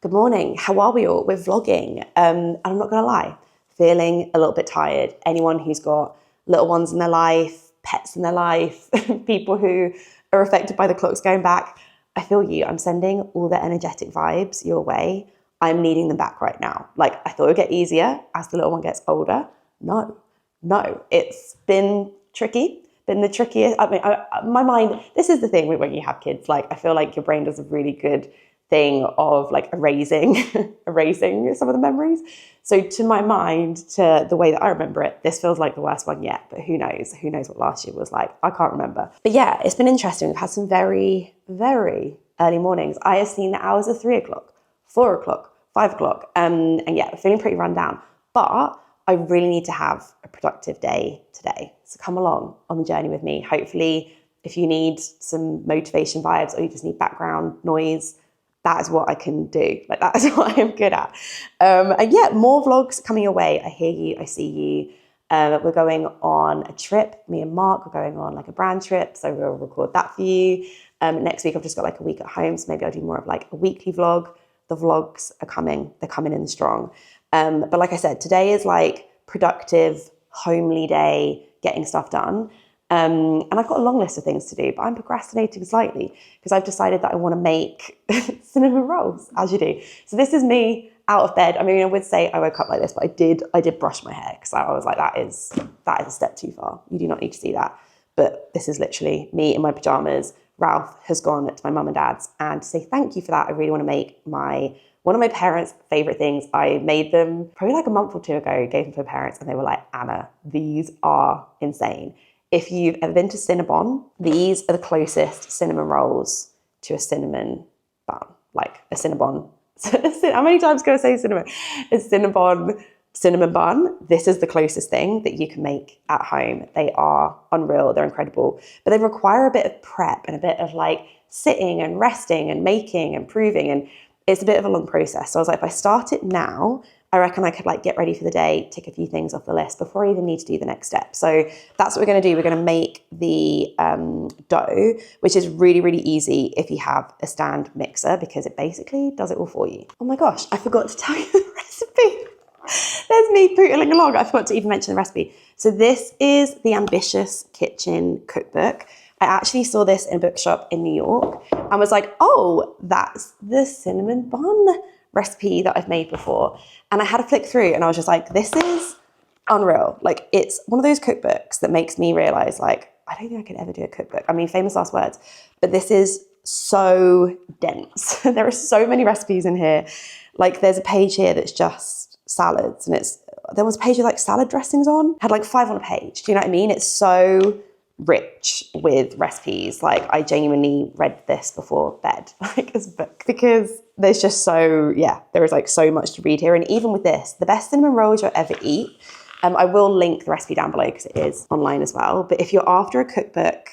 Good morning. How are we all? We're vlogging. And I'm not going to lie, feeling a little bit tired. Anyone who's got little ones in their life, pets in their life, people who are affected by the clocks going back, I feel you. I'm sending all the energetic vibes your way. I'm needing them back right now. Like, I thought it would get easier as the little one gets older. No, it's been tricky. Been the trickiest. I mean, my mind, this is the thing when you have kids, like, I feel like your brain does a really good thing of like erasing some of the memories. So to my mind, to the way that I remember it, this feels like the worst one yet, but who knows what last year was like. I can't remember. But yeah, it's been interesting. We've had some very, very early mornings. I have seen the hours of 3 o'clock, 4 o'clock, 5 o'clock. And yeah, feeling pretty run down, but I really need to have a productive day today. So come along on the journey with me. Hopefully, if you need some motivation vibes or you just need background noise, that is what I can do. Like, that is what I'm good at. And yeah, more vlogs coming your way. I hear you, I see you. We're going on a trip. Me and Mark are going on like a brand trip. So we'll record that for you. Next week, I've just got like a week at home. So maybe I'll do more of like a weekly vlog. The vlogs are coming. They're coming in strong. But like I said, today is like productive, homely day, getting stuff done. And I've got a long list of things to do, but I'm procrastinating slightly because I've decided that I want to make cinnamon rolls, as you do. So this is me out of bed. I mean, I would say I woke up like this, but I did brush my hair because I was like, that is a step too far. You do not need to see that. But this is literally me in my pajamas. Ralph has gone to my mum and dad's, and to say thank you for that, I really want to make one of my parents' favorite things. I made them probably like a month or two ago, gave them to my parents, and they were like, Anna, these are insane. If you've ever been to Cinnabon, these are the closest cinnamon rolls to a cinnamon bun, like a Cinnabon. How many times can I say cinnamon? A Cinnabon cinnamon bun. This is the closest thing that you can make at home. They are unreal. They're incredible. But they require a bit of prep and a bit of like sitting and resting and making and proving. And it's a bit of a long process. So I was like, if I start it now, I reckon I could like get ready for the day, tick a few things off the list before I even need to do the next step. So that's what we're going to do. We're going to make the dough, which is really, really easy if you have a stand mixer because it basically does it all for you. Oh my gosh, I forgot to tell you the recipe. There's me pootling along. I forgot to even mention the recipe. So this is the Ambitious Kitchen Cookbook. I actually saw this in a bookshop in New York and was like, oh, that's the cinnamon bun recipe that I've made before. And I had to flick through and I was just like, this is unreal. Like, it's one of those cookbooks that makes me realize, like, I don't think I could ever do a cookbook. I mean, famous last words, but this is so dense. There are so many recipes in here. Like, there's a page here that's just salads, and there was a page with like salad dressings on, had like 5 on a page. Do you know what I mean? It's so rich with recipes. Like, I genuinely read this before bed, like, as a book, because there's just there is like so much to read here. And even with this, the best cinnamon rolls you'll ever eat. I will link the recipe down below because it is online as well. But if you're after a cookbook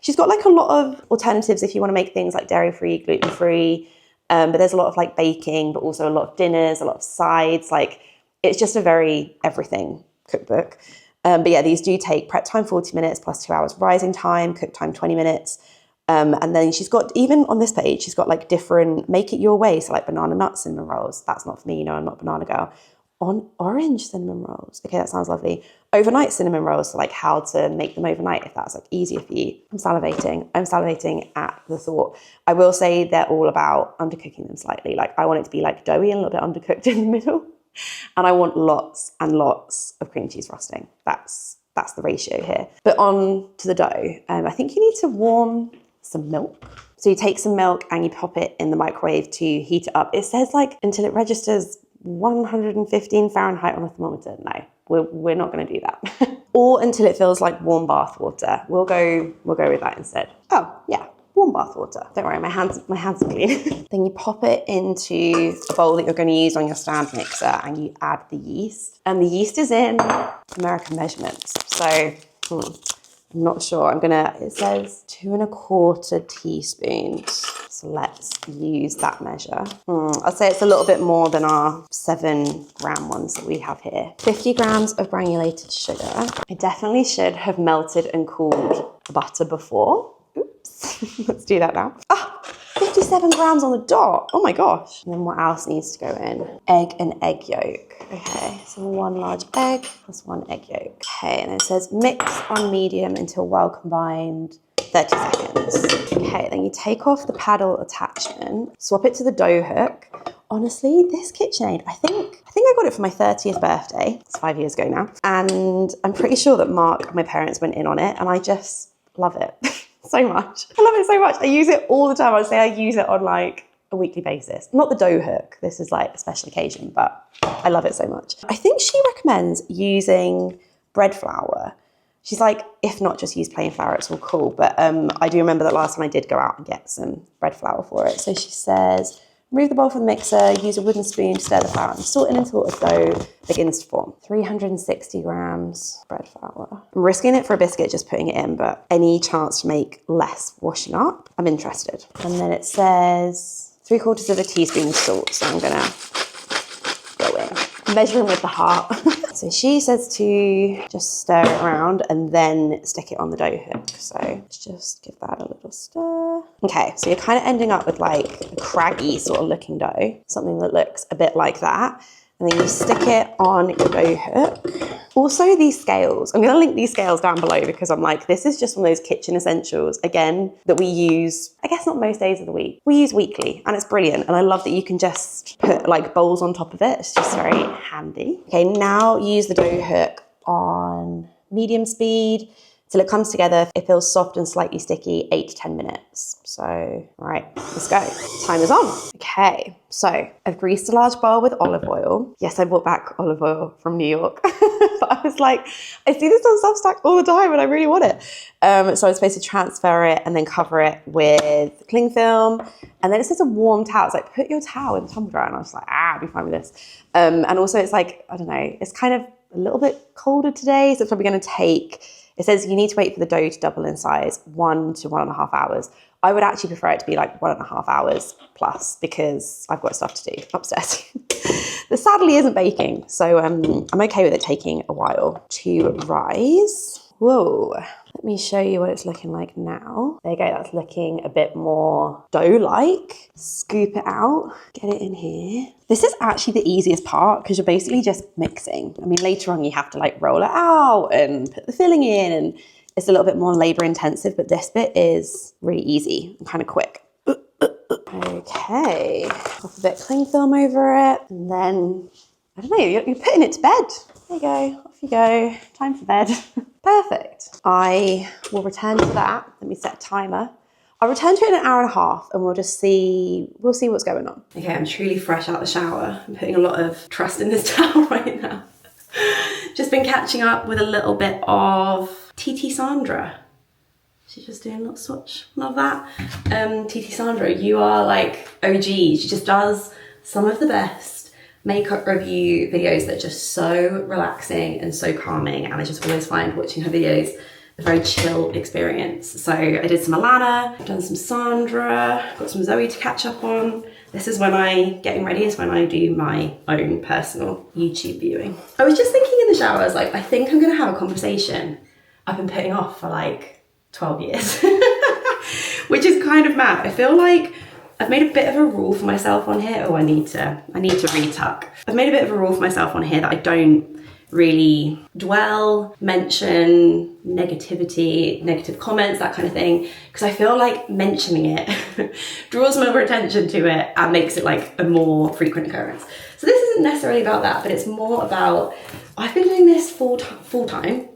she's got like a lot of alternatives if you want to make things like dairy-free, gluten-free. But there's a lot of like baking, but also a lot of dinners, a lot of sides. Like, it's just a very everything cookbook. But yeah, these do take prep time 40 minutes plus 2 hours rising time, cook time 20 minutes. And then she's got, even on this page, she's got like different make it your way. So like banana nut cinnamon rolls. That's not for me, I'm not a banana girl. On orange cinnamon rolls. Okay, that sounds lovely. Overnight cinnamon rolls, so like how to make them overnight if that's like easier for you. I'm salivating at the thought. I will say they're all about undercooking them slightly. Like, I want it to be like doughy and a little bit undercooked in the middle. And I want lots and lots of cream cheese frosting. That's the ratio here. But on to the dough. I think you need to warm some milk. So you take some milk and you pop it in the microwave to heat it up. It says like until it registers 115 Fahrenheit on a thermometer. No, we're not going to do that. Or until it feels like warm bath water. We'll go with that instead. Oh yeah, warm bath water. Don't worry, my hands are clean. Then you pop it into a bowl that you're going to use on your stand mixer, and you add the yeast. And the yeast is in American measurements. So I'm not sure. It says 2 1/4 teaspoons. So let's use that measure. I'll say it's a little bit more than our 7-gram ones that we have here. 50 grams of granulated sugar. I definitely should have melted and cooled butter before. Oops, let's do that now. 50 57 grams on the dot. Oh my gosh. And then what else needs to go in? Egg and egg yolk. Okay, so 1 large egg plus 1 egg yolk. Okay, and it says mix on medium until well combined, 30 seconds. Okay, then you take off the paddle attachment, swap it to the dough hook. Honestly, this KitchenAid, I think I got it for my 30th birthday. It's 5 years ago now. And I'm pretty sure that Mark, my parents, went in on it, and I just love it so much. I love it so much. I use it all the time. I'd say I use it on like a weekly basis. Not the dough hook. This is like a special occasion, but I love it so much. I think she recommends using bread flour. She's like, if not, just use plain flour, it's all cool. But I do remember that last time I did go out and get some bread flour for it. So she says, remove the bowl from the mixer, use a wooden spoon to stir the flour and sort it until a dough begins to form. 360 grams bread flour. I'm risking it for a biscuit, just putting it in, but any chance to make less washing up, I'm interested. And then it says 3/4 teaspoon of salt, so I'm gonna go in. Measuring with the heart. So she says to just stir it around and then stick it on the dough hook. So let's just give that a little stir. Okay, so you're kind of ending up with like a craggy sort of looking dough, something that looks a bit like that. And then you stick it on your dough hook. Also these scales, I'm gonna link these scales down below because I'm like, this is just one of those kitchen essentials, again, that we use, I guess not most days of the week. We use weekly and it's brilliant. And I love that you can just put like bowls on top of it. It's just very handy. Okay, now use the dough hook on medium speed till it comes together. It feels soft and slightly sticky, 8 to 10 minutes. So, right, let's go. Time is on. Okay, so I've greased a large bowl with olive oil. Yes, I brought back olive oil from New York. But I was like, I see this on Substack all the time and I really want it. So I was supposed to transfer it and then cover it with cling film. And then it says a warm towel. It's like, put your towel in the tumble dryer. And I was like, I'll be fine with this. And also it's like, I don't know, it's kind of a little bit colder today. So it's probably gonna take, it says you need to wait for the dough to double in size, 1 to 1.5 hours. I would actually prefer it to be like 1.5 hours plus because I've got stuff to do upstairs. This sadly isn't baking, so I'm okay with it taking a while to rise. Whoa, let me show you what it's looking like now. There you go, that's looking a bit more dough-like. Scoop it out, get it in here. This is actually the easiest part because you're basically just mixing. I mean, later on you have to like roll it out and put the filling in and it's a little bit more labor intensive, but this bit is really easy and kind of quick. Okay, pop a bit of cling film over it and then, I don't know, you're putting it to bed. There you go, off you go, time for bed. Perfect. I will return to that. Let me set a timer. I'll return to it in an hour and a half and we'll see what's going on. Okay, I'm truly fresh out the shower. I'm putting a lot of trust in this towel right now. Just been catching up with a little bit of TT Sandra. She's just doing a little swatch. Love that. TT Sandra, you are like OG. She just does some of the best makeup review videos that are just so relaxing and so calming. And I just always find watching her videos a very chill experience. So I did some Alana, I've done some Sandra, got some Zoe to catch up on. This is when getting ready is when I do my own personal YouTube viewing. I was just thinking in the shower, I was like, I think I'm gonna have a conversation I've been putting off for like 12 years, which is kind of mad. I feel like I've made a bit of a rule for myself on here. Oh, I need to retuck. I've made a bit of a rule for myself on here that I don't really dwell, mention negativity, negative comments, that kind of thing, because I feel like mentioning it draws more attention to it and makes it like a more frequent occurrence. So this isn't necessarily about that, but it's more about, I've been doing this full time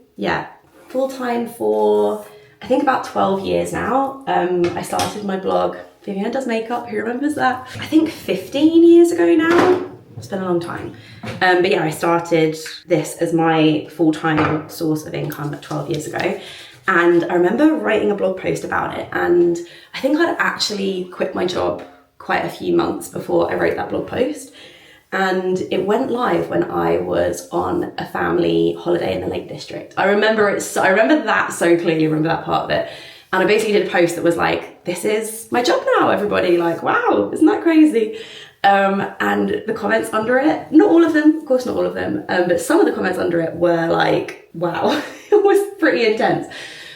for I think about 12 years now. I started my blog, Vivienne Does Makeup, who remembers that? I think 15 years ago now. It's been a long time. But yeah, I started this as my full-time source of income 12 years ago. And I remember writing a blog post about it. And I think I'd actually quit my job quite a few months before I wrote that blog post. And it went live when I was on a family holiday in the Lake District. I remember that so clearly, I remember that part of it. And I basically did a post that was like, this is my job now, everybody. Like, wow, isn't that crazy? And the comments under it, not all of them, of course not all of them, but some of the comments under it were like, wow, it was pretty intense.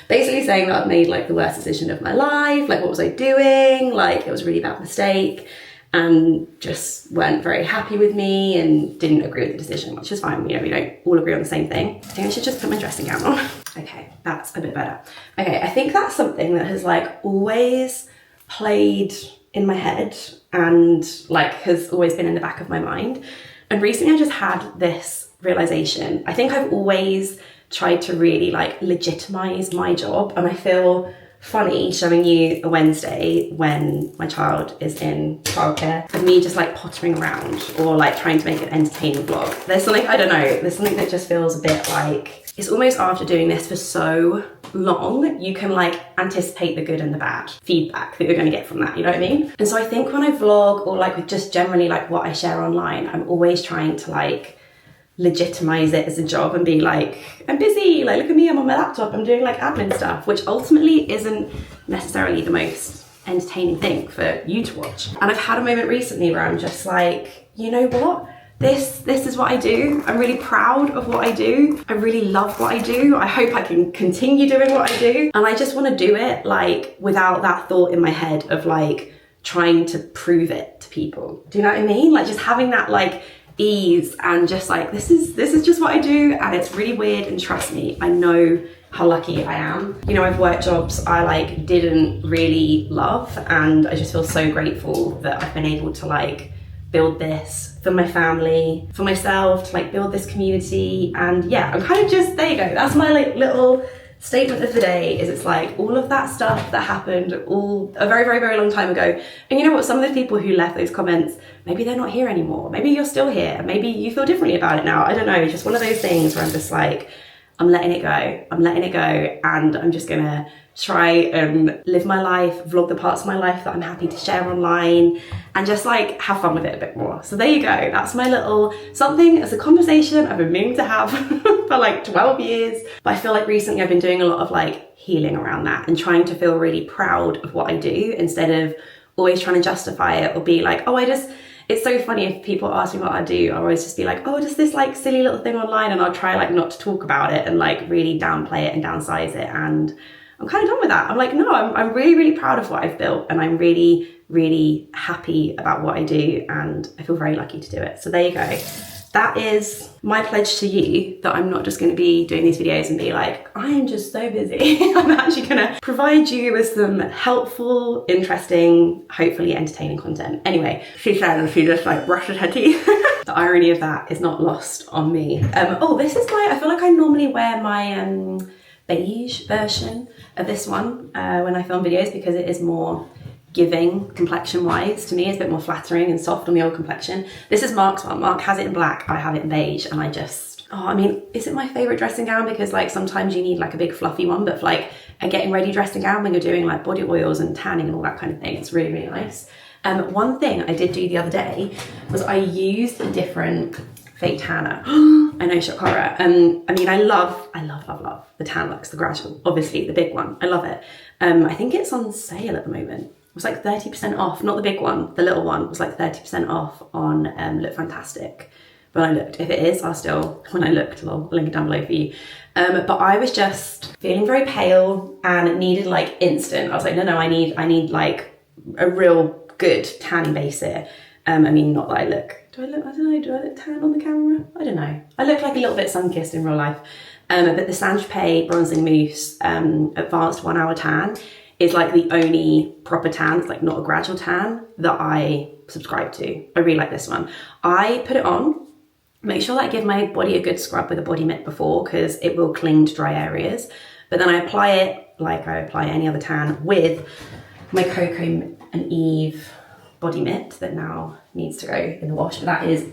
basically saying that I'd made like the worst decision of my life, like what was I doing, like it was a really bad mistake, and just weren't very happy with me and didn't agree with the decision, which is fine. You know, we don't all agree on the same thing. I think I should just put my dressing gown on. Okay, that's a bit better. Okay, I think that's something that has like always played in my head and like has always been in the back of my mind. And recently I just had this realization. I think I've always tried to really like legitimize my job, and I feel funny showing you a Wednesday when my child is in childcare of me just like pottering around or like trying to make an entertaining vlog. There's something, I don't know, there's something that just feels a bit like, it's almost after doing this for so long, you can like anticipate the good and the bad feedback that you're going to get from that, you know what I mean? And so I think when I vlog or like with just generally like what I share online, I'm always trying to like legitimize it as a job and be like, I'm busy, like look at me, I'm on my laptop, I'm doing like admin stuff, which ultimately isn't necessarily the most entertaining thing for you to watch. And I've had a moment recently where I'm just like, you know what? This is what I do. I'm really proud of what I do. I really love what I do. I hope I can continue doing what I do. And I just want to do it like without that thought in my head of like trying to prove it to people. Do you know what I mean? Like just having that like ease and just like, this is just what I do, and it's really weird, and trust me, I know how lucky I am. You know, I've worked jobs I like didn't really love, and I just feel so grateful that I've been able to like build this for my family, for myself, to like build this community. And yeah, I'm kind of just, there you go, that's my like little statement of the day. Is it's like all of that stuff that happened all a very, very, very long time ago. And you know what, some of the people who left those comments, maybe they're not here anymore, maybe you're still here, maybe you feel differently about it now, I don't know. Just one of those things where I'm just like, I'm letting it go, and I'm just gonna try and live my life, vlog the parts of my life that I'm happy to share online, and just like have fun with it a bit more. So there you go, that's my little something. It's a conversation I've been meaning to have for like 12 years. But I feel like recently I've been doing a lot of like healing around that and trying to feel really proud of what I do instead of always trying to justify it or be like, oh, it's so funny if people ask me what I do, I'll always just be like, oh, just this like silly little thing online, and I'll try like not to talk about it and like really downplay it and downsize it. And I'm kind of done with that. I'm like, no, I'm really, really proud of what I've built, and I'm really, really happy about what I do, and I feel very lucky to do it. So there you go. That is my pledge to you, that I'm not just going to be doing these videos and be like, I am just so busy. I'm actually going to provide you with some helpful, interesting, hopefully entertaining content. Anyway, she said, and she just like brushes her teeth. The irony of that is not lost on me. Oh, this is I feel like I normally wear my beige version of this one when I film videos, because it is more giving complexion wise. To me, it's a bit more flattering and soft on the old complexion. This is Mark's one. Mark has it in black, I have it in beige, and I just, oh, I mean, is it my favorite dressing gown? Because like sometimes you need like a big fluffy one, but for like a getting ready dressing gown when you're doing like body oils and tanning and all that kind of thing, it's really, really nice. One thing I did do the other day was I used a different fake tanner. I know, shock horror. I mean, I love the Tan Luxe, the gradual, obviously the big one. I love it. I think it's on sale at the moment. It was like 30% off, not the big one, the little one was like 30% off on Look Fantastic. When I looked, if it is, when I looked, I'll link it down below for you. But I was just feeling very pale and needed like instant. I was like, no, I need like a real good tanning base here. I mean, not that I look, do I look tan on the camera? I don't know. I look like a little bit sun-kissed in real life. But the Saint-Tropez Bronzing Mousse Advanced 1 Hour Tan is like the only proper tan, it's like not a gradual tan, that I subscribe to. I really like this one. I put it on, make sure that I give my body a good scrub with a body mitt before, because it will cling to dry areas. But then I apply it like I apply any other tan with my Coco and Eve body mitt that now needs to go in the wash. That is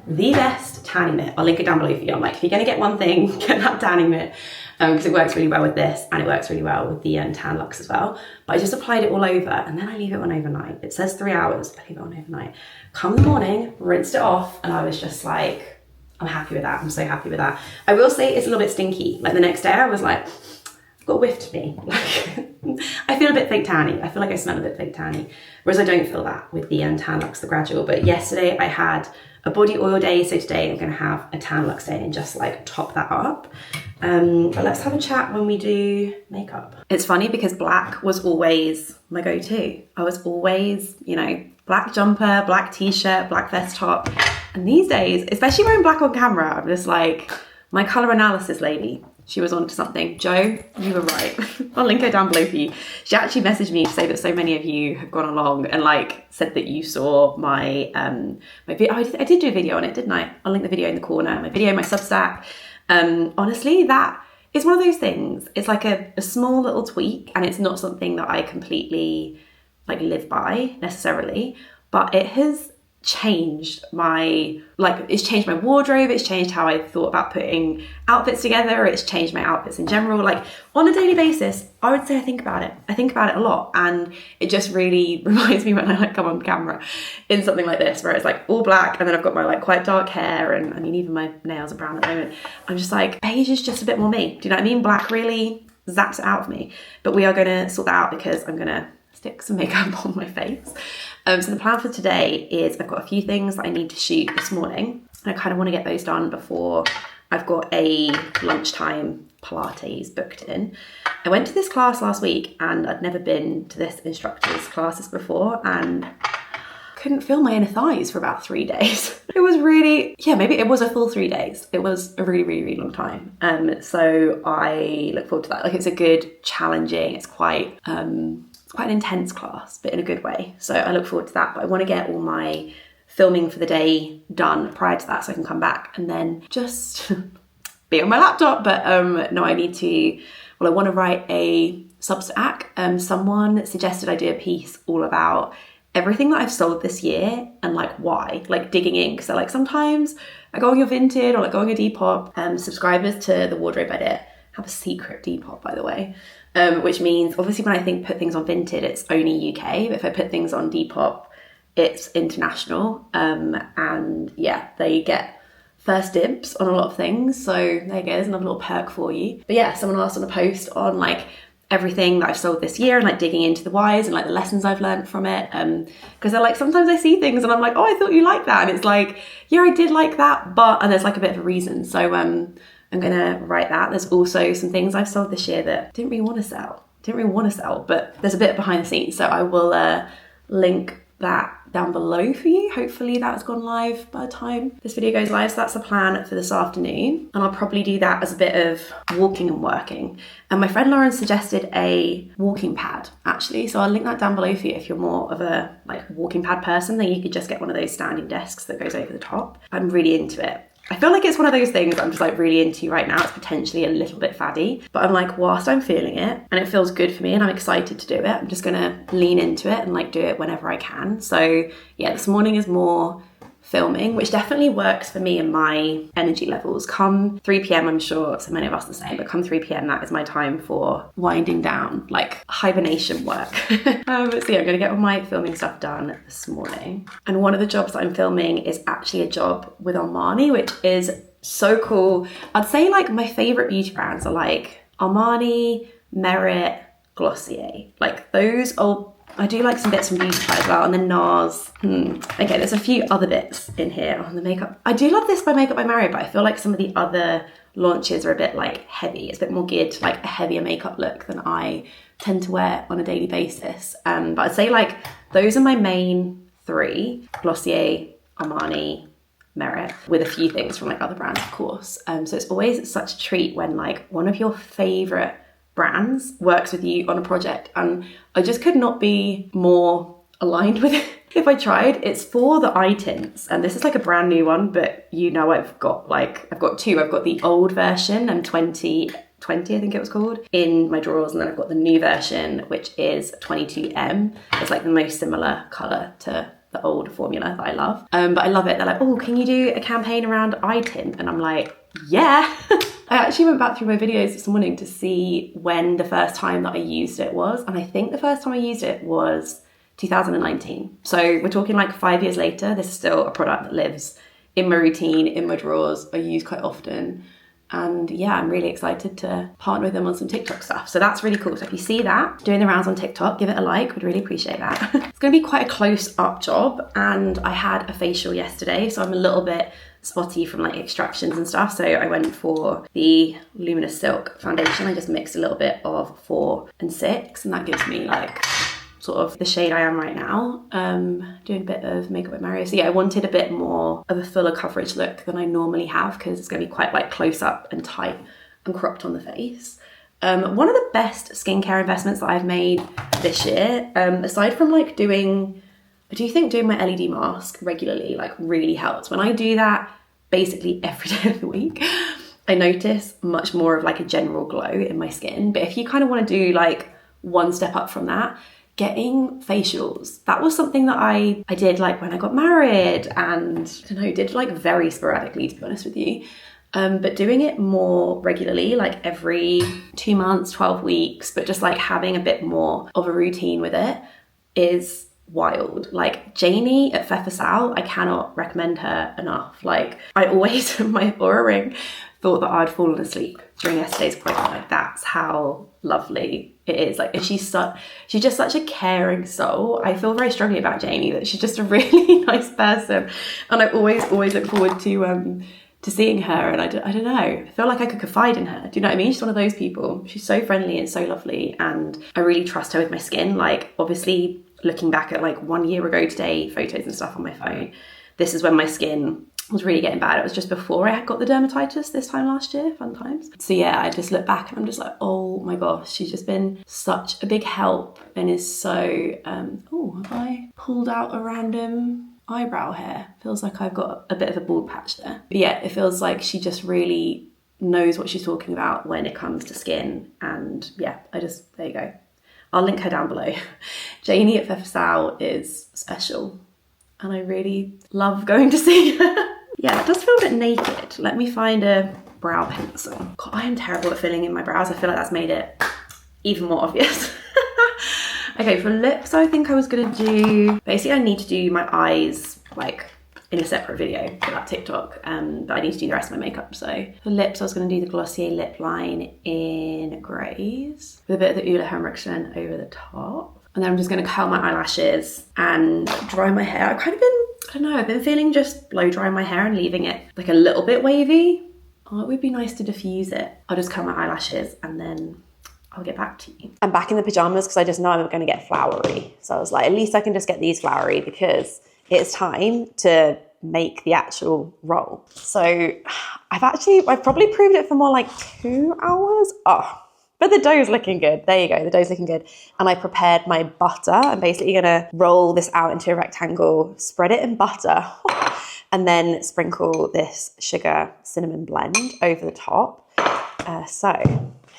the best tanning mitt. I'll link it down below for you. I'm like, if you're gonna get one thing, get that tanning mitt, because it works really well with this, and it works really well with the Tan Luxe as well. But I just applied it all over, and then I leave it on overnight. It says 3 hours, I leave it on overnight. Come the morning, rinsed it off, and I was just like, I'm happy with that. I'm so happy with that. I will say it's a little bit stinky. Like the next day I was like, I've got a whiff to me. Like, I feel a bit fake tanny. I feel like I smell a bit fake tanny. Whereas I don't feel that with the Tan Luxe, the Gradual. But yesterday I had a body oil day, so today I'm going to have a Tan Luxe day and just like top that up. But let's have a chat when we do makeup. It's funny because black was always my go-to. I was always, you know, black jumper, black t-shirt, black vest top. And these days, especially wearing black on camera, I'm just like, my color analysis lady, she was onto something. Jo, you were right. I'll link her down below for you. She actually messaged me to say that so many of you have gone along and like said that you saw my video. I did do a video on it, didn't I? I'll link the video in the corner. My video, my Substack. Honestly, that is one of those things. It's like a small little tweak, and it's not something that I completely like live by necessarily, but it has changed my wardrobe, it's changed how I thought about putting outfits together, it's changed my outfits in general. Like on a daily basis, I would say I think about it a lot, and it just really reminds me when I like come on camera in something like this where it's like all black and then I've got my like quite dark hair, and I mean even my nails are brown at the moment. I'm just like, beige is just a bit more me, do you know what I mean? Black really zaps it out of me. But we are going to sort that out because I'm going to stick some makeup on my face. So the plan for today is I've got a few things that I need to shoot this morning, and I kind of want to get those done before I've got a lunchtime Pilates booked in. I went to this class last week and I'd never been to this instructor's classes before, and couldn't feel my inner thighs for about 3 days. It was really, yeah, maybe it was a full 3 days. It was a really, really, really long time. So I look forward to that. Like it's a good, challenging, it's quite an intense class, but in a good way. So I look forward to that. But I want to get all my filming for the day done prior to that so I can come back and then just be on my laptop. But no, I need to, well, I want to write a Substack. Someone suggested I do a piece all about everything that I've sold this year and like why, like digging in. Because like sometimes I go on your Vinted or like go on your Depop. Subscribers to the Wardrobe Edit have a secret Depop, by the way. Which means obviously when I put things on Vinted, it's only UK, but if I put things on Depop, it's international. And yeah, they get first dibs on a lot of things. So there you go, there's another little perk for you. But yeah, someone asked on a post on like everything that I've sold this year and like digging into the whys and like the lessons I've learned from it. Because they're like, sometimes I see things and I'm like, oh, I thought you liked that. And it's like, yeah, I did like that, but, and there's like a bit of a reason. So I'm gonna write that. There's also some things I've sold this year that didn't really want to sell, but there's a bit behind the scenes. So I will link that down below for you. Hopefully that's gone live by the time this video goes live. So that's the plan for this afternoon. And I'll probably do that as a bit of walking and working. And my friend Lauren suggested a walking pad actually. So I'll link that down below for you if you're more of a like walking pad person. Then you could just get one of those standing desks that goes over the top. I'm really into it. I feel like it's one of those things I'm just like really into right now. It's potentially a little bit faddy, but I'm like, whilst I'm feeling it and it feels good for me and I'm excited to do it, I'm just gonna lean into it and like do it whenever I can. So yeah, this morning is more filming, which definitely works for me and my energy levels. Come 3 p.m, I'm sure so many of us are the same, but come 3 p.m, that is my time for winding down, like hibernation work. So yeah, I'm gonna get all my filming stuff done this morning. And one of the jobs that I'm filming is actually a job with Armani, which is so cool. I'd say like my favorite beauty brands are like Armani, Merit, Glossier. Like those are, I do like some bits from Beautify as well, and then NARS. Okay, there's a few other bits in here on the makeup. I do love this by Makeup by Manor, but I feel like some of the other launches are a bit like heavy. It's a bit more geared to like a heavier makeup look than I tend to wear on a daily basis. But I'd say like those are my main three: Glossier, Armani, Merit, with a few things from like other brands, of course. So it's always such a treat when like one of your favorite brands works with you on a project, and I just could not be more aligned with it if I tried. It's for the eye tints, and this is like a brand new one, but you know I've got two. I've got the old version and 2020 I think it was called in my drawers, and then I've got the new version which is 22M. It's like the most similar colour to the old formula that I love, but I love it. They're like, oh, can you do a campaign around eye tint? And I'm like, yeah. I actually went back through my videos this morning to see when the first time that I used it was, and I think the first time I used it was 2019. So we're talking like 5 years later. This is still a product that lives in my routine, in my drawers. I use quite often. And yeah, I'm really excited to partner with them on some TikTok stuff. So that's really cool. So if you see that doing the rounds on TikTok, give it a like. Would really appreciate that. It's going to be quite a close up job, and I had a facial yesterday, so I'm a little bit spotty from like extractions and stuff. So I went for the Luminous Silk foundation. I just mixed a little bit of 4 and 6, and that gives me like sort of the shade I am right now. Doing a bit of makeup with Mario. So yeah, I wanted a bit more of a fuller coverage look than I normally have, because it's going to be quite like close up and tight and cropped on the face. One of the best skincare investments that I've made this year, aside from like I do think doing my LED mask regularly like really helps. When I do that basically every day of the week, I notice much more of like a general glow in my skin. But if you kind of want to do like one step up from that, getting facials, that was something that I did like when I got married, and I don't know, did like very sporadically, to be honest with you. But doing it more regularly, like every 2 months, 12 weeks, but just like having a bit more of a routine with it is wild. Like Janie at Perfume, I cannot recommend her enough. Like I always, my Aura ring, thought that I'd fallen asleep during yesterday's appointment. Like that's how lovely it is. Like she's just such a caring soul. I feel very strongly about Janie, that she's just a really nice person, and I always look forward to seeing her. And I don't know, I feel like I could confide in her. Do you know what I mean? She's one of those people. She's so friendly and so lovely, and I really trust her with my skin. Like obviously looking back at like 1 year ago today, photos and stuff on my phone, this is when my skin was really getting bad. It was just before I had got the dermatitis this time last year, fun times. So yeah, I just look back and I'm just like, oh my gosh, she's just been such a big help, and is so, oh, have I pulled out a random eyebrow hair? Feels like I've got a bit of a bald patch there. But yeah, it feels like she just really knows what she's talking about when it comes to skin. And yeah, there you go. I'll link her down below. Janie at Perfume is special, and I really love going to see her. Yeah, it does feel a bit naked. Let me find a brow pencil. God, I am terrible at filling in my brows. I feel like that's made it even more obvious. Okay, for lips, I think I was gonna do, basically I need to do my eyes like in a separate video for that TikTok, but I need to do the rest of my makeup. So for lips, I was going to do the Glossier lip line in greys with a bit of the Ula Henriksen over the top. And then I'm just going to curl my eyelashes and dry my hair. I've kind of been, I don't know, I've been feeling just blow drying my hair and leaving it like a little bit wavy. Oh, it would be nice to diffuse it. I'll just curl my eyelashes and then I'll get back to you. I'm back in the pajamas because I just know I'm going to get flowery. So I was like, at least I can just get these flowery, because it's time to make the actual roll. So I've probably proved it for more like 2 hours. Oh, but the dough's looking good. There you go, the dough's looking good. And I prepared my butter. I'm basically gonna roll this out into a rectangle, spread it in butter, and then sprinkle this sugar cinnamon blend over the top.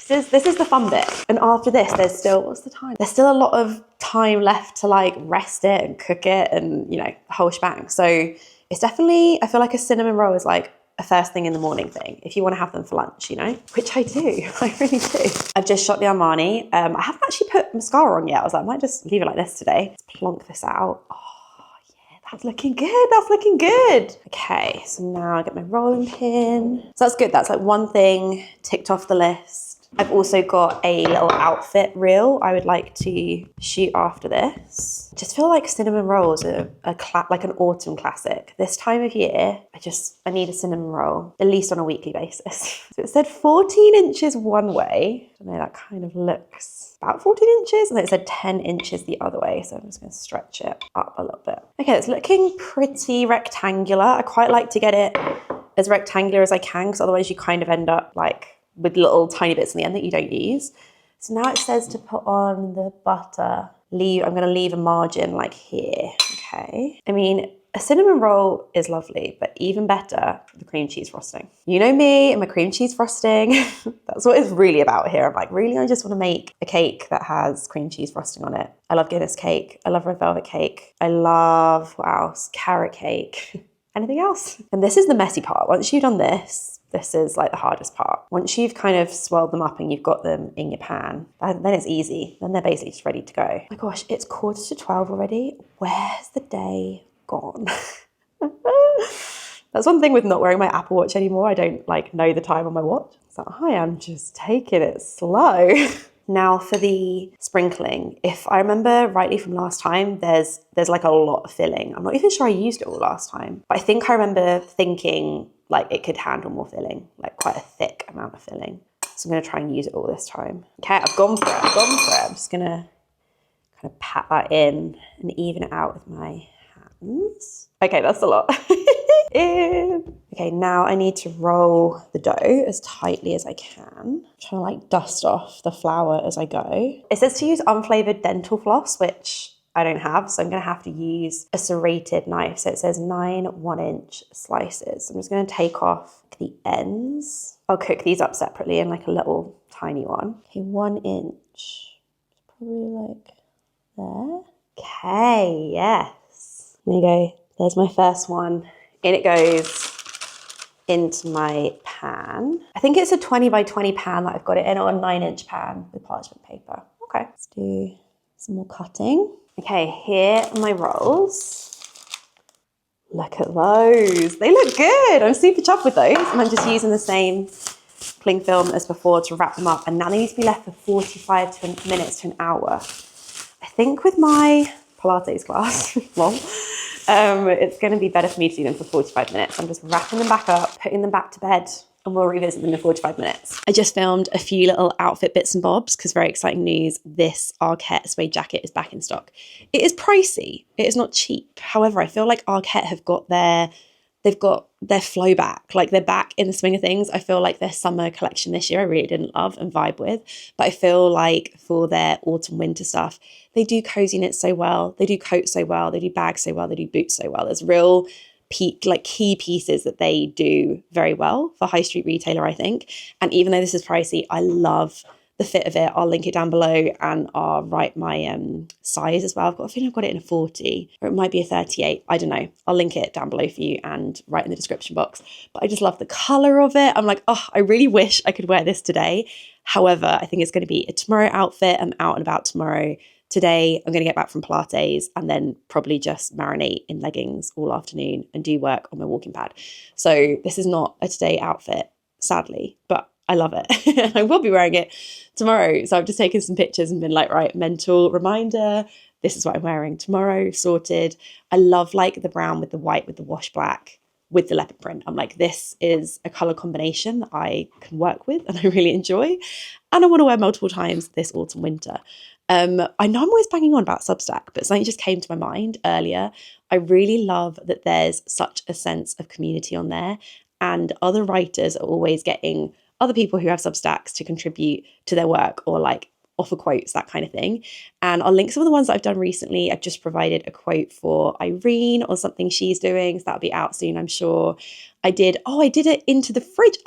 This is the fun bit. And after this, there's still, what's the time? There's still a lot of time left to like rest it and cook it and, you know, the whole shebang. So it's definitely, I feel like a cinnamon roll is like a first thing in the morning thing, if you want to have them for lunch, you know, which I do, I really do. I've just shot the Armani. I haven't actually put mascara on yet. I was like, I might just leave it like this today. Let's plonk this out. Oh yeah, that's looking good. That's looking good. Okay, so now I get my rolling pin. So that's good. That's like one thing ticked off the list. I've also got a little outfit reel I would like to shoot after this. Just feel like cinnamon rolls are like an autumn classic. This time of year, I need a cinnamon roll, at least on a weekly basis. So it said 14 inches one way. I know that kind of looks about 14 inches. And then it said 10 inches the other way. So I'm just going to stretch it up a little bit. Okay, it's looking pretty rectangular. I quite like to get it as rectangular as I can, because otherwise you kind of end up like with little tiny bits in the end that you don't use. So now it says to put on the butter. I'm going to leave a margin like here, okay? I mean, a cinnamon roll is lovely, but even better for the cream cheese frosting. You know me and my cream cheese frosting. That's what it's really about here. I'm like, really, I just want to make a cake that has cream cheese frosting on it. I love Guinness cake. I love red velvet cake. I love, what else? Carrot cake. Anything else? And this is the messy part. Once you've done this is like the hardest part. Once you've kind of swirled them up and you've got them in your pan, then it's easy. Then they're basically just ready to go. Oh my gosh, it's 11:45 already. Where's the day gone? That's That's one thing with not wearing my Apple Watch anymore. I don't like know the time on my watch. So I am just taking it slow. Now for the sprinkling, if I remember rightly from last time, there's like a lot of filling. I'm not even sure I used it all last time, but I think I remember thinking like it could handle more filling, like quite a thick amount of filling. So I'm gonna try and use it all this time. Okay, I've gone for it. I'm just gonna kind of pat that in and even it out with my hands. Okay, that's a lot. Okay, now I need to roll the dough as tightly as I can. I'm trying to like dust off the flour as I go. It says to use unflavored dental floss, which I don't have, so I'm gonna have to use a serrated knife. So it says 9 1-inch slices. So I'm just gonna take off the ends. I'll cook these up separately in like a little tiny one. Okay, 1 inch, probably like there. Okay, yes. There you go. There's my first one. In it goes into my pan. I think it's a 20 by 20 pan that I've got it in, or a 9-inch pan with parchment paper. Okay, let's do some more cutting. Okay, here are my rolls. Look at those. They look good. I'm super chuffed with those. And I'm just using the same cling film as before to wrap them up. And now they need to be left for 45 minutes to an hour. I think with my Pilates class, well, it's going to be better for me to do them for 45 minutes. I'm just wrapping them back up, putting them back to bed, and we'll revisit them in 45 minutes. I just filmed a few little outfit bits and bobs because very exciting news. This Arket suede jacket is back in stock. It is pricey. It is not cheap. However, I feel like Arket have got they've got their flow back. Like they're back in the swing of things. I feel like their summer collection this year I really didn't love and vibe with, but I feel like for their autumn winter stuff, they do cozy knits so well. They do coats so well. They do bags so well. They do boots so well. There's real key pieces that they do very well for high street retailer, I think. And even though this is pricey, I love the fit of it. I'll link it down below and I'll write my size as well. I've got a feeling I've got it in a 40 or it might be a 38. I don't know. I'll link it down below for you and right in the description box. But I just love the color of it. I'm like, oh, I really wish I could wear this today. However, I think it's going to be a tomorrow outfit. I'm out and about tomorrow. Today, I'm going to get back from Pilates and then probably just marinate in leggings all afternoon and do work on my walking pad. So this is not a today outfit, sadly, but I love it. I will be wearing it tomorrow. So I've just taken some pictures and been like, right, mental reminder. This is what I'm wearing tomorrow, sorted. I love like the brown with the white with the wash black with the leopard print. I'm like, this is a color combination that I can work with and I really enjoy. And I want to wear multiple times this autumn winter. I know I'm always banging on about Substack, but something just came to my mind earlier. I really love that there's such a sense of community on there and other writers are always getting other people who have Substacks to contribute to their work or like offer quotes, that kind of thing. And I'll link some of the ones that I've done recently. I've just provided a quote for Irene or something she's doing. So that'll be out soon, I'm sure. I did it into the fridge.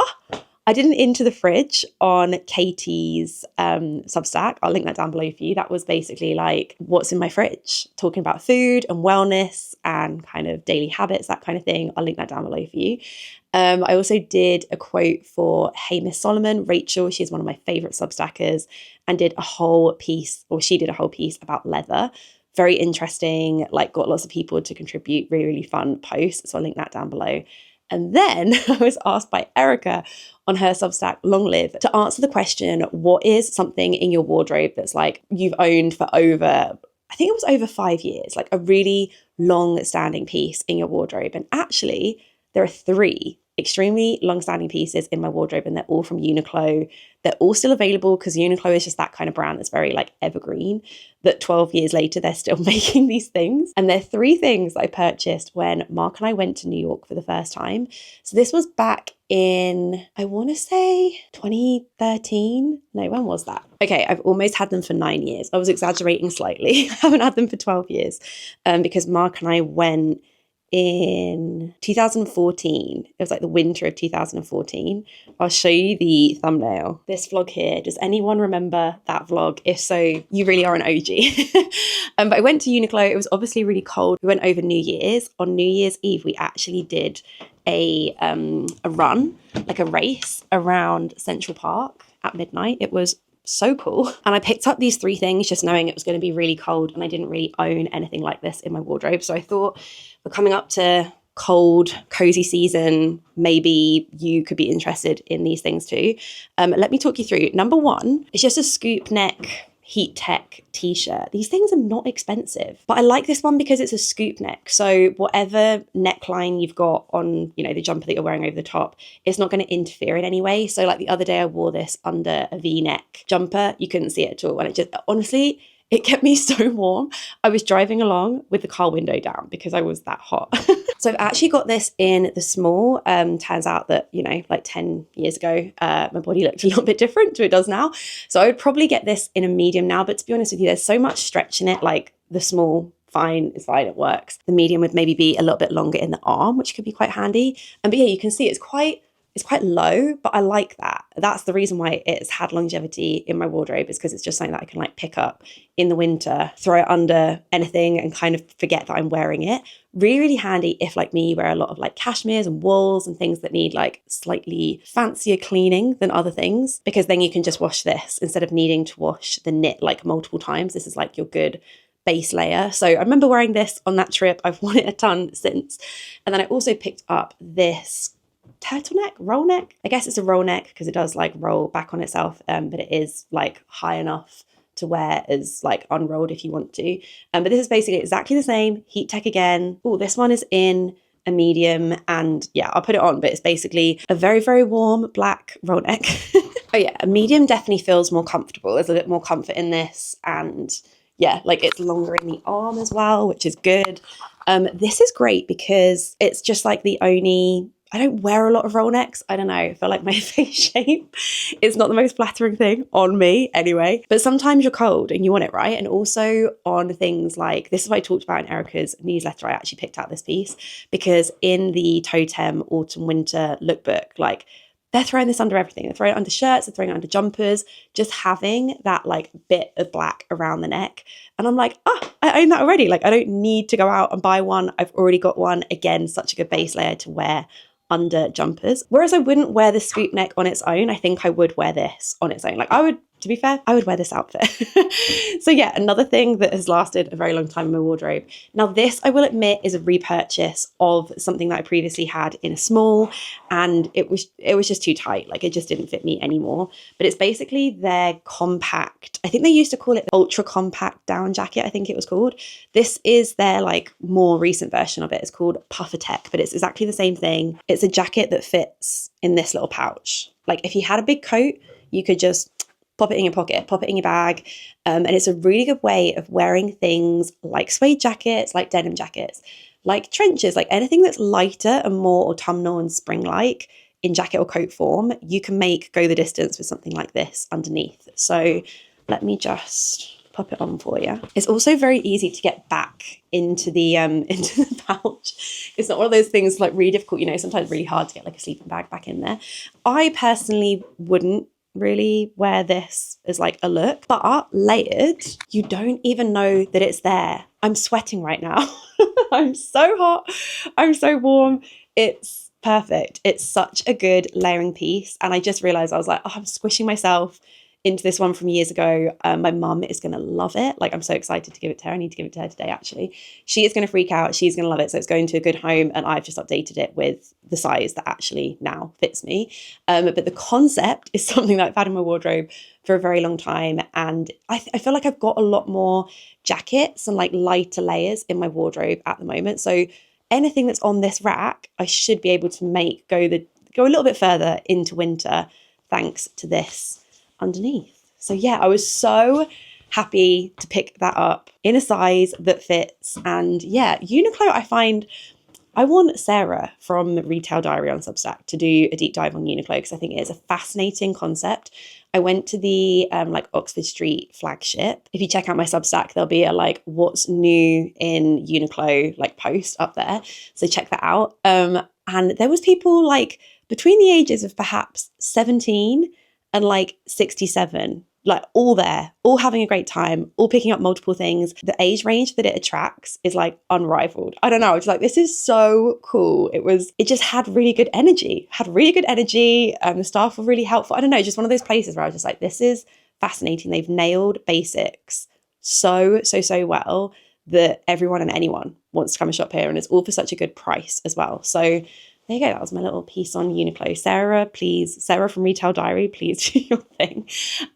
I did an into the fridge on Katie's Substack. I'll link that down below for you. That was basically like what's in my fridge, talking about food and wellness and kind of daily habits, that kind of thing. I'll link that down below for you. I also did a quote for Hey Miss Solomon, Rachel. She's one of my favorite Substackers and did a whole piece, or she did a whole piece about leather. Very interesting, like got lots of people to contribute, really, really fun posts. So I'll link that down below. And then I was asked by Erica on her Substack, Long Live, to answer the question, what is something in your wardrobe that's like you've owned for over, I think it was over 5 years, like a really long-standing piece in your wardrobe. And actually, there are 3 extremely long-standing pieces in my wardrobe and they're all from Uniqlo. They're all still available because Uniqlo is just that kind of brand that's very like evergreen, that 12 years later, they're still making these things. And they're 3 things that I purchased when Mark and I went to New York for the first time. So this was back in, I want to say 2013. No, when was that? Okay, I've almost had them for 9 years. I was exaggerating slightly. I haven't had them for 12 years because Mark and I went in 2014. It was like the winter of 2014. I'll show you the thumbnail. This vlog here, does anyone remember that vlog? If so, you really are an OG. But I went to Uniqlo. It was obviously really cold. We went over New Year's. On New Year's Eve, we actually did a run, like a race around Central Park at midnight. It was so cool. And I picked up these 3 things just knowing it was going to be really cold and I didn't really own anything like this in my wardrobe. So I thought we're coming up to cold, cozy season, maybe you could be interested in these things too. Let me talk you through. Number one, it's just a scoop neck heat tech t-shirt. These things are not expensive, but I like this one because it's a scoop neck. So whatever neckline you've got on, you know, the jumper that you're wearing over the top, it's not going to interfere in any way. So like the other day I wore this under a V-neck jumper. You couldn't see it at all. And it just, honestly, it kept me so warm. I was driving along with the car window down because I was that hot. So I've actually got this in the small. Turns out that, you know, like 10 years ago, my body looked a little bit different to it does now. So I would probably get this in a medium now. But to be honest with you, there's so much stretch in it. Like the small, fine, it's fine, it works. The medium would maybe be a little bit longer in the arm, which could be quite handy. But yeah, you can see it's quite low, but I like that. That's the reason why it's had longevity in my wardrobe, is because it's just something that I can like pick up in the winter, throw it under anything and kind of forget that I'm wearing it. Really, really handy if, like me, you wear a lot of like cashmeres and wools and things that need like slightly fancier cleaning than other things, because then you can just wash this instead of needing to wash the knit like multiple times. This is like your good base layer. So I remember wearing this on that trip. I've worn it a ton since. And then I also picked up this turtleneck, roll neck. I guess it's a roll neck because it does like roll back on itself, but it is like high enough to wear as like unrolled if you want to. But this is basically exactly the same, heat tech again. Oh, this one is in a medium, and yeah, I'll put it on, but it's basically a very, very warm black roll neck. Oh yeah, a medium definitely feels more comfortable. There's a bit more comfort in this, and yeah, like it's longer in the arm as well, which is good. This is great because it's just like the only, I don't wear a lot of roll necks. I don't know. I feel like my face shape is not the most flattering thing on me anyway. But sometimes you're cold and you want it, right? And also on things like, this is what I talked about in Erica's newsletter. I actually picked out this piece because in the Totem Autumn Winter lookbook, like they're throwing this under everything. They're throwing it under shirts, they're throwing it under jumpers, just having that like bit of black around the neck. And I'm like, I own that already. Like I don't need to go out and buy one. I've already got one. Again, such a good base layer to wear under jumpers. Whereas I wouldn't wear the scoop neck on its own. I think I would wear this on its own. Like I would, to be fair, I would wear this outfit. So yeah, another thing that has lasted a very long time in my wardrobe. Now this, I will admit, is a repurchase of something that I previously had in a small, and it was just too tight. Like it just didn't fit me anymore. But it's basically their compact, I think they used to call it the ultra compact down jacket, I think it was called. This is their like more recent version of it. It's called Puffer Tech, but it's exactly the same thing. It's a jacket that fits in this little pouch. Like if you had a big coat, you could just pop it in your pocket, pop it in your bag. And it's a really good way of wearing things like suede jackets, like denim jackets, like trenches, like anything that's lighter and more autumnal and spring-like in jacket or coat form. You can make go the distance with something like this underneath. So let me just pop it on for you. It's also very easy to get back into the pouch. It's not one of those things like really difficult, you know, sometimes really hard to get like a sleeping bag back in there. I personally wouldn't really wear this as like a look, but layered, you don't even know that it's there. I'm sweating right now. I'm so hot. I'm so warm. It's perfect. It's such a good layering piece. And I just realized I was like, I'm squishing myself into this one from years ago. My mum is going to love it. Like, I'm so excited to give it to her. I need to give it to her today, actually. She is going to freak out. She's going to love it. So it's going to a good home. And I've just updated it with the size that actually now fits me. But the concept is something that I've had in my wardrobe for a very long time. And I feel like I've got a lot more jackets and like lighter layers in my wardrobe at the moment. So anything that's on this rack, I should be able to make go a little bit further into winter thanks to this underneath. So yeah, I was so happy to pick that up in a size that fits. And yeah, Uniqlo, I want Sarah from Retail Diary on Substack to do a deep dive on Uniqlo because I think it is a fascinating concept. I went to the like Oxford Street flagship. If you check out my Substack, there'll be a like what's new in Uniqlo like post up there. So check that out. And there was people like between the ages of perhaps 17 and like 67, like all there, all having a great time, all picking up multiple things. The age range that it attracts is like unrivaled. I don't know. It's like, this is so cool. It just had really good energy, the staff were really helpful. I don't know, just one of those places where I was just like, this is fascinating. They've nailed basics so well. that everyone and anyone wants to come and shop here, and it's all for such a good price as well. So there you go. That was my little piece on Uniqlo. Sarah from Retail Diary, please do your thing.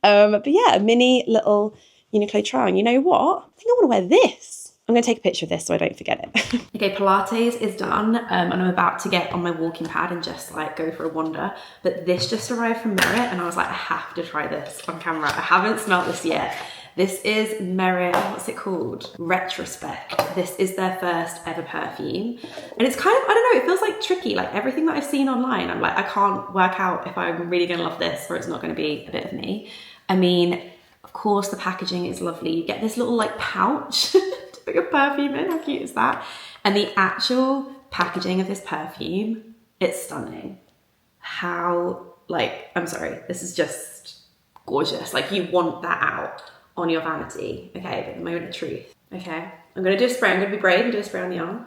But yeah, a mini little Uniqlo try on. You know what? I think I want to wear this. I'm going to take a picture of this so I don't forget it. Okay, Pilates is done, and I'm about to get on my walking pad and just like go for a wander. But this just arrived from Merit, and I was like, I have to try this on camera. I haven't smelled this yet. This is Merit, what's it called? Retrospect. This is their first ever perfume. And it's kind of, I don't know, it feels like tricky. Like everything that I've seen online, I'm like, I can't work out if I'm really gonna love this or it's not gonna be a bit of me. I mean, of course the packaging is lovely. You get this little like pouch to put your perfume in, how cute is that? And the actual packaging of this perfume, it's stunning. How, like, I'm sorry, this is just gorgeous. Like you want that out on your vanity. Okay, but the moment of truth. Okay, I'm gonna do a spray. I'm gonna be brave and do a spray on the arm.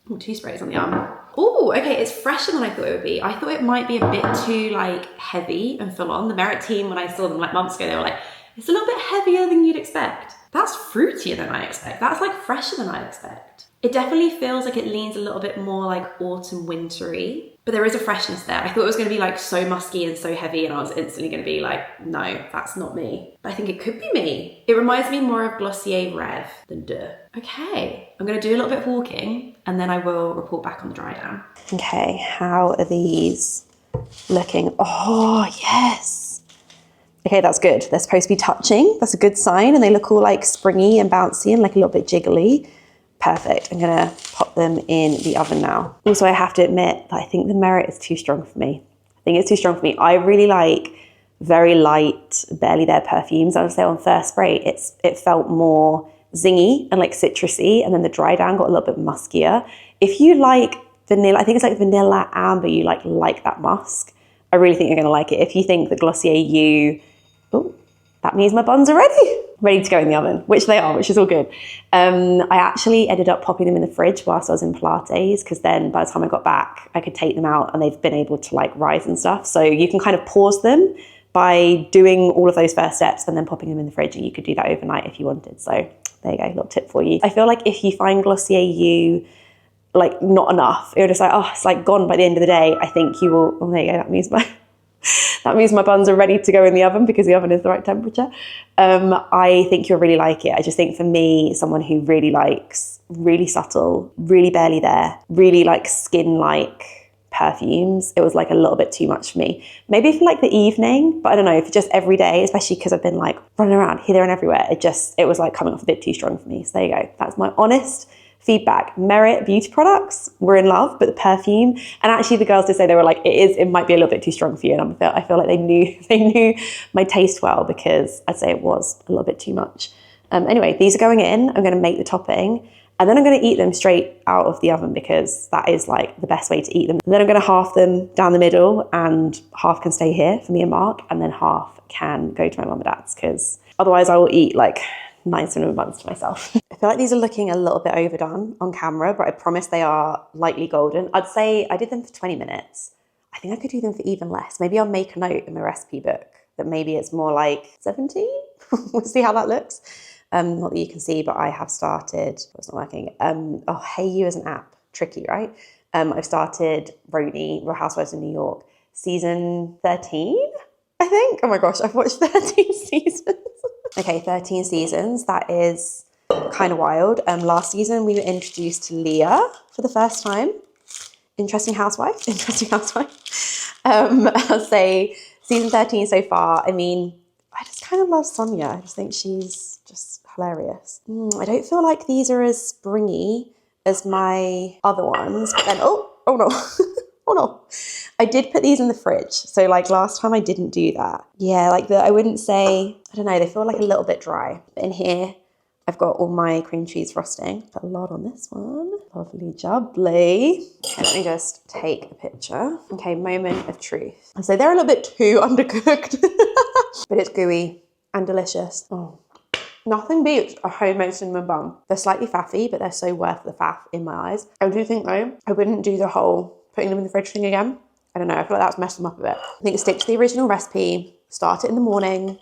Oh, 2 sprays on the arm. Oh, okay, it's fresher than I thought it would be. I thought it might be a bit too like heavy and full on. The Merit team, when I saw them like months ago, they were like, it's a little bit heavier than you'd expect. That's fruitier than I expect. That's like fresher than I expect. It definitely feels like it leans a little bit more like autumn wintry, but there is a freshness there. I thought it was gonna be like so musky and so heavy, and I was instantly gonna be like, no, that's not me. But I think it could be me. It reminds me more of Glossier Rev than De. Okay, I'm gonna do a little bit of walking and then I will report back on the dry down. Okay, how are these looking? Oh, yes. Okay, that's good. They're supposed to be touching. That's a good sign. And they look all like springy and bouncy and like a little bit jiggly. Perfect. I'm gonna pop them in the oven now. Also, I have to admit that I think the Merit is too strong for me. I think it's too strong for me. I really like very light, barely there perfumes. I would say on first spray, it felt more zingy and like citrusy, and then the dry down got a little bit muskier. If you like vanilla, I think it's like vanilla amber, you like that musk, I really think you're gonna like it. If you think the Glossier You, oh, that means my buns are ready to go in the oven, which they are, which is all good. I actually ended up popping them in the fridge whilst I was in Pilates, because then by the time I got back, I could take them out and they've been able to like rise and stuff. So you can kind of pause them by doing all of those first steps and then popping them in the fridge, and you could do that overnight if you wanted. So there you go, little tip for you. I feel like if you find Glossier You like not enough, you're just like, oh, it's like gone by the end of the day, I think you will, oh, there you go, that means my buns are ready to go in the oven because the oven is the right temperature. I think you'll really like it. I just think for me, someone who really likes really subtle, really barely there, really like skin-like perfumes, it was like a little bit too much for me. Maybe for like the evening, but I don't know, for just every day, especially because I've been like running around here, there and everywhere, it was like coming off a bit too strong for me. So there you go. That's my honest feedback. Merit beauty products, we're in love, but the perfume, and actually the girls did say, they were like, it might be a little bit too strong for you, and I feel like they knew my taste well, because I'd say it was a little bit too much. Anyway, these are going in. I'm going to make the topping, and then I'm going to eat them straight out of the oven, because that is like the best way to eat them. And then I'm going to half them down the middle, and half can stay here for me and Mark, and then half can go to my mum and dad's, because otherwise I will eat like 9 cinnamon buns to myself. I feel like these are looking a little bit overdone on camera, but I promise they are lightly golden. I'd say I did them for 20 minutes. I think I could do them for even less. Maybe I'll make a note in my recipe book that maybe it's more like 17. We'll see how that looks. Not that you can see, but I have started, it's not working. Oh, Hey You is an app, tricky, right? I've started Real Housewives of New York, season 13, I think. Oh my gosh, I've watched 13 seasons. Okay, 13 seasons, that is kind of wild. Last season we were introduced to Leah for the first time. Interesting housewife. I'll say season 13 so far. I mean, I just kind of love Sonia. I just think she's just hilarious. I don't feel like these are as springy as my other ones. But then, oh no. Oh no. I did put these in the fridge. So like last time I didn't do that. Yeah, like I wouldn't say, I don't know, they feel like a little bit dry. But in here, I've got all my cream cheese frosting. Put a lot on this one. Lovely jubbly. Okay, let me just take a picture. Okay, moment of truth. So they're a little bit too undercooked, but it's gooey and delicious. Oh, nothing beats a homemade cinnamon bun. They're slightly faffy, but they're so worth the faff in my eyes. I do think though, I wouldn't do the whole putting them in the fridge thing again. I don't know, I feel like that's messed them up a bit. I think stick to the original recipe, start it in the morning,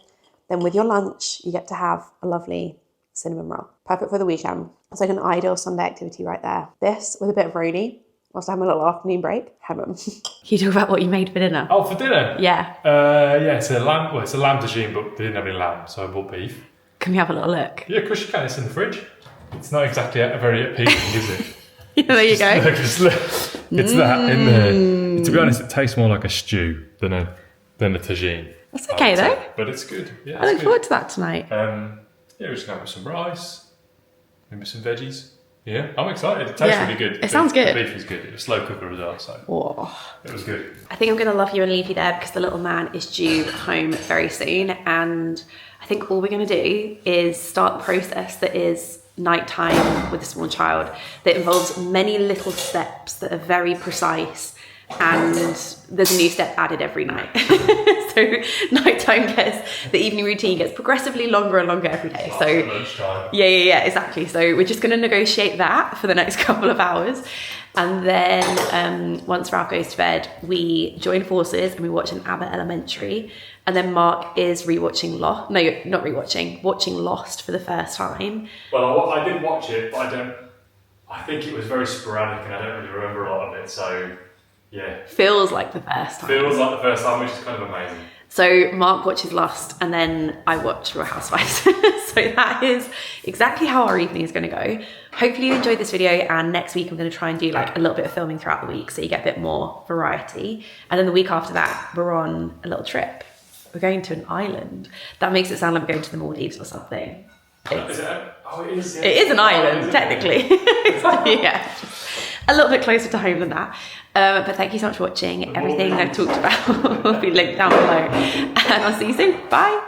then with your lunch, you get to have a lovely cinnamon roll. Perfect for the weekend. It's like an ideal Sunday activity right there. This with a bit of Roni, whilst having a little afternoon break. Heaven. Can you talk about what you made for dinner? Oh, for dinner? Yeah. Yeah, it's a lamb. Well, it's a lamb tagine, but they didn't have any lamb, so I bought beef. Can we have a little look? Yeah, of course you can. It's in the fridge. It's not exactly very appealing, is it? Yeah, there you go. It's that in there. To be honest, it tastes more like a stew than a tagine. That's okay though. But it's good. Yeah, I look forward to that tonight. Yeah, we're just gonna have some rice, maybe some veggies. Yeah, I'm excited. It tastes really good. It sounds good. The beef is good. It was slow cooker as well, so it was good. I think I'm going to love you and leave you there because the little man is due home very soon, and I think all we're going to do is start the process that is nighttime with a small child that involves many little steps that are very precise, and there's a new step added every night. So nighttime the evening routine gets progressively longer and longer every day. So yeah, exactly. So we're just going to negotiate that for the next couple of hours. And then once Ralph goes to bed, we join forces and we watch an ABBA Elementary. And then Mark is watching Lost for the first time. Well, I did watch it, but I think it was very sporadic and I don't really remember a lot of it. So yeah. Feels like the first time. Which is kind of amazing. So Mark watches Lost and then I watch Real Housewives. So that is exactly how our evening is going to go. Hopefully you enjoyed this video, and next week I'm going to try and do like a little bit of filming throughout the week so you get a bit more variety. And then the week after that, we're on a little trip. We're going to an island. That makes it sound like we're going to the Maldives or something. It is. Yeah. It is an island, technically. Yeah. A little bit closer to home than that. But thank you so much for watching. Everything I've talked about will be linked down below. And I'll see you soon. Bye.